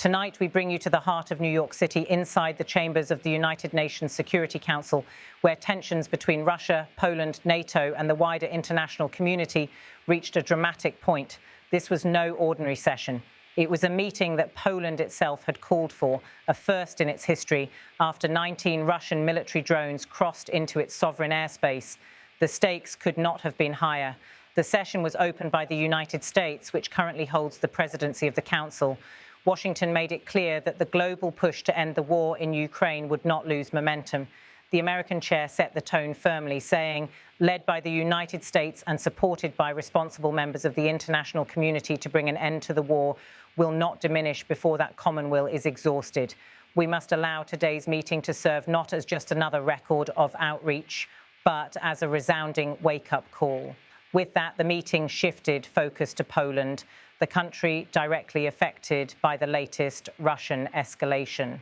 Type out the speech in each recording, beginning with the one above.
Tonight, we bring you to the heart of New York City, inside the chambers of the United Nations Security Council, where tensions between Russia, Poland, NATO, and the wider international community reached a dramatic point. This was no ordinary session. It was a meeting that Poland itself had called for, a first in its history, after 19 Russian military drones crossed into its sovereign airspace. The stakes could not have been higher. The session was opened by the United States, which currently holds the presidency of the Council. Washington made it clear that the global push to end the war in Ukraine would not lose momentum. The American chair set the tone firmly, saying, led by the United States and supported by responsible members of the international community to bring an end to the war, will not diminish before that common will is exhausted. We must allow today's meeting to serve not as just another record of outreach, but as a resounding wake-up call. With that, the meeting shifted focus to Poland, the country directly affected by the latest Russian escalation.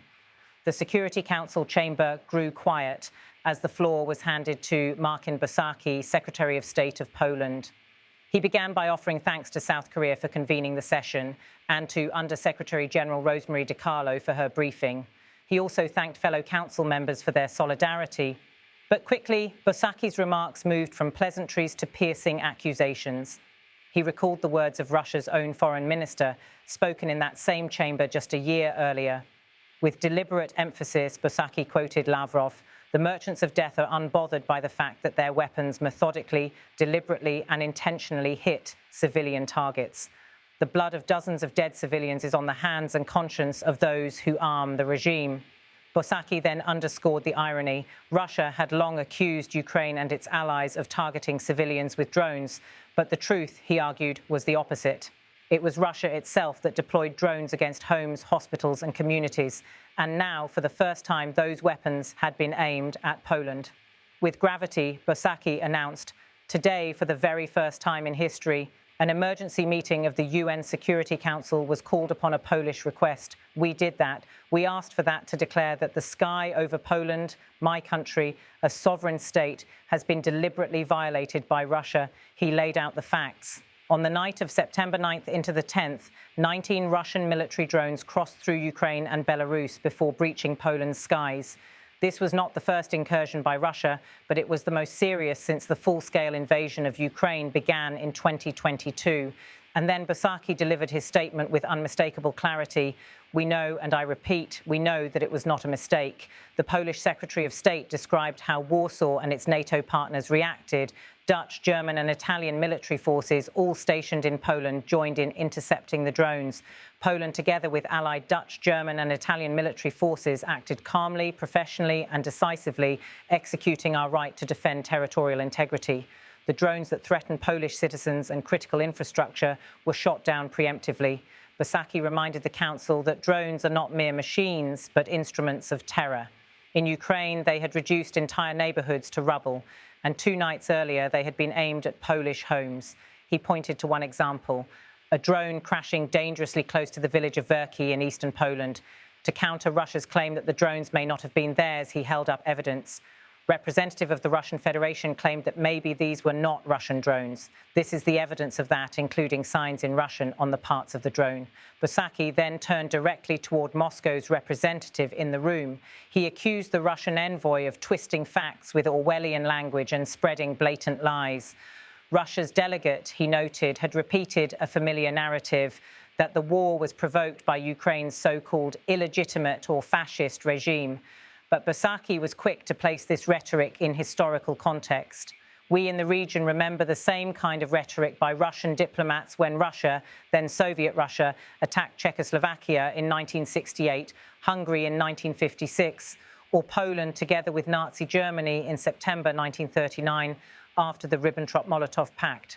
The Security Council chamber grew quiet as the floor was handed to Marcin Bosacki, Secretary of State of Poland. He began by offering thanks to South Korea for convening the session and to Under-Secretary General Rosemary DiCarlo for her briefing. He also thanked fellow council members for their solidarity. But quickly, Bosacki's remarks moved from pleasantries to piercing accusations. He recalled the words of Russia's own foreign minister, spoken in that same chamber just a year earlier. With deliberate emphasis, Bosacki quoted Lavrov, "The merchants of death are unbothered by the fact that their weapons methodically, deliberately, and intentionally hit civilian targets. The blood of dozens of dead civilians is on the hands and conscience of those who arm the regime." Bosacki then underscored the irony. Russia had long accused Ukraine and its allies of targeting civilians with drones, but the truth, he argued, was the opposite. It was Russia itself that deployed drones against homes, hospitals, and communities, and now, for the first time, those weapons had been aimed at Poland. With gravity, Bosacki announced, "Today, for the very first time in history, an emergency meeting of the UN Security Council was called upon a Polish request. We did that. We asked for that to declare that the sky over Poland, my country, a sovereign state, has been deliberately violated by Russia." He laid out the facts. On the night of September 9th into the 10th, 19 Russian military drones crossed through Ukraine and Belarus before breaching Poland's skies. This was not the first incursion by Russia, but it was the most serious since the full-scale invasion of Ukraine began in 2022. And then Bosacki delivered his statement with unmistakable clarity. "We know, and I repeat, we know that it was not a mistake." The Polish Secretary of State described how Warsaw and its NATO partners reacted. Dutch, German, and Italian military forces, all stationed in Poland, joined in intercepting the drones. Poland, together with allied Dutch, German, and Italian military forces, acted calmly, professionally, and decisively, executing our right to defend territorial integrity. The drones that threatened Polish citizens and critical infrastructure were shot down preemptively. Bosacki reminded the Council that drones are not mere machines, but instruments of terror. In Ukraine, they had reduced entire neighborhoods to rubble, and 2 nights earlier, they had been aimed at Polish homes. He pointed to one example, a drone crashing dangerously close to the village of Verki in eastern Poland. To counter Russia's claim that the drones may not have been theirs, he held up evidence. Representative of the Russian Federation claimed that maybe these were not Russian drones. This is the evidence of that, including signs in Russian on the parts of the drone. Bosacki then turned directly toward Moscow's representative in the room. He accused the Russian envoy of twisting facts with Orwellian language and spreading blatant lies. Russia's delegate, he noted, had repeated a familiar narrative that the war was provoked by Ukraine's so-called illegitimate or fascist regime. But Bosacki was quick to place this rhetoric in historical context. We in the region remember the same kind of rhetoric by Russian diplomats when Russia, then Soviet Russia, attacked Czechoslovakia in 1968, Hungary in 1956, or Poland together with Nazi Germany in September 1939 after the Ribbentrop-Molotov Pact.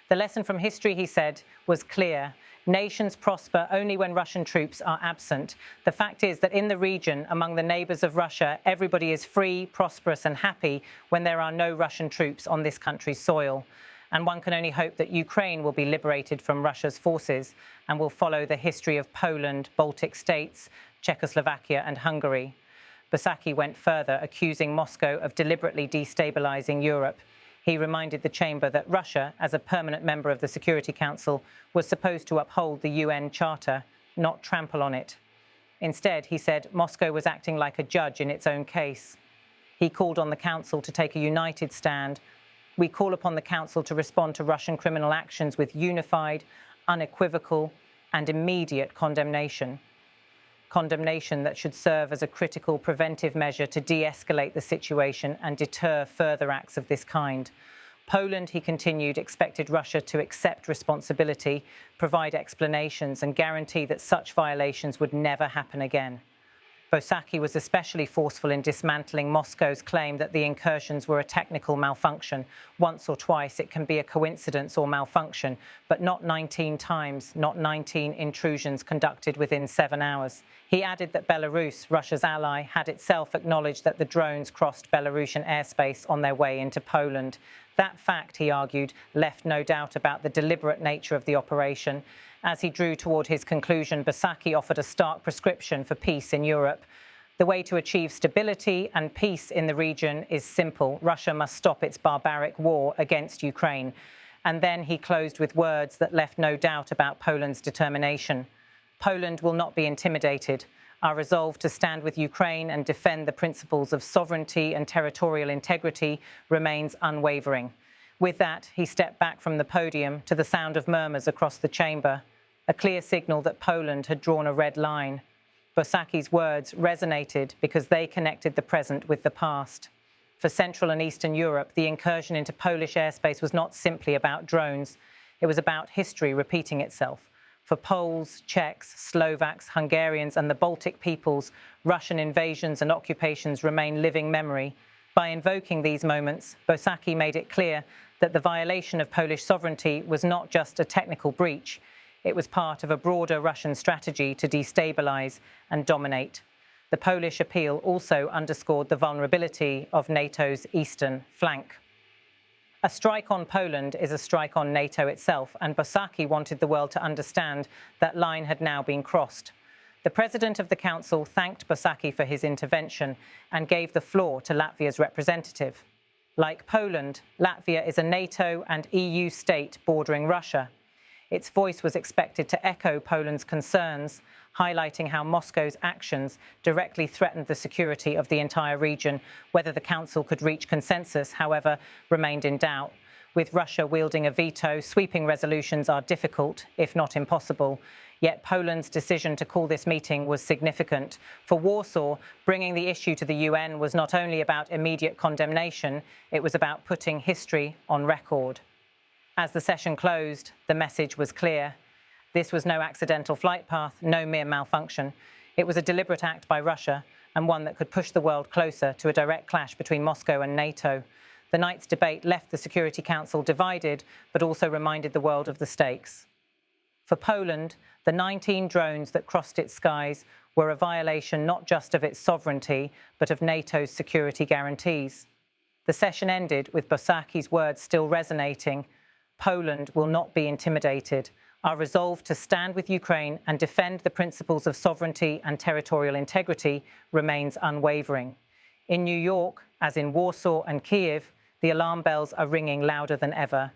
The lesson from history, he said, was clear. Nations prosper only when Russian troops are absent. The fact is that in the region, among the neighbours of Russia, everybody is free, prosperous and happy when there are no Russian troops on this country's soil. And one can only hope that Ukraine will be liberated from Russia's forces and will follow the history of Poland, Baltic states, Czechoslovakia and Hungary. Bosacki went further, accusing Moscow of deliberately destabilising Europe. He reminded the chamber that Russia, as a permanent member of the Security Council, was supposed to uphold the UN Charter, not trample on it. Instead, he said Moscow was acting like a judge in its own case. He called on the Council to take a united stand. We call upon the Council to respond to Russian criminal actions with unified, unequivocal, and immediate condemnation. Condemnation that should serve as a critical preventive measure to de-escalate the situation and deter further acts of this kind. Poland, he continued, expected Russia to accept responsibility, provide explanations, and guarantee that such violations would never happen again. Bosaki was especially forceful in dismantling Moscow's claim that the incursions were a technical malfunction. Once or twice it can be a coincidence or malfunction, but not 19 times, not 19 intrusions conducted within 7 hours. He added that Belarus, Russia's ally, had itself acknowledged that the drones crossed Belarusian airspace on their way into Poland. That fact, he argued, left no doubt about the deliberate nature of the operation. As he drew toward his conclusion, Bosaki offered a stark prescription for peace in Europe. The way to achieve stability and peace in the region is simple. Russia must stop its barbaric war against Ukraine. And then he closed with words that left no doubt about Poland's determination. Poland will not be intimidated. Our resolve to stand with Ukraine and defend the principles of sovereignty and territorial integrity remains unwavering. With that, he stepped back from the podium to the sound of murmurs across the chamber, a clear signal that Poland had drawn a red line. Bosaki's words resonated because they connected the present with the past. For Central and Eastern Europe, the incursion into Polish airspace was not simply about drones. It was about history repeating itself. For Poles, Czechs, Slovaks, Hungarians, and the Baltic peoples, Russian invasions and occupations remain living memory. By invoking these moments, Bosaki made it clear that the violation of Polish sovereignty was not just a technical breach. It was part of a broader Russian strategy to destabilize and dominate. The Polish appeal also underscored the vulnerability of NATO's eastern flank. A strike on Poland is a strike on NATO itself, and Bosaki wanted the world to understand that line had now been crossed. The President of the Council thanked Bosaki for his intervention and gave the floor to Latvia's representative. Like Poland, Latvia is a NATO and EU state bordering Russia. Its voice was expected to echo Poland's concerns, highlighting how Moscow's actions directly threatened the security of the entire region. Whether the Council could reach consensus, however, remained in doubt. With Russia wielding a veto, sweeping resolutions are difficult, if not impossible. Yet Poland's decision to call this meeting was significant. For Warsaw, bringing the issue to the UN was not only about immediate condemnation, it was about putting history on record. As the session closed, the message was clear. This was no accidental flight path, no mere malfunction. It was a deliberate act by Russia, and one that could push the world closer to a direct clash between Moscow and NATO. The night's debate left the Security Council divided, but also reminded the world of the stakes. For Poland, the 19 drones that crossed its skies were a violation not just of its sovereignty, but of NATO's security guarantees. The session ended with Bosaki's words still resonating. Poland will not be intimidated. Our resolve to stand with Ukraine and defend the principles of sovereignty and territorial integrity remains unwavering. In New York, as in Warsaw and Kyiv, the alarm bells are ringing louder than ever.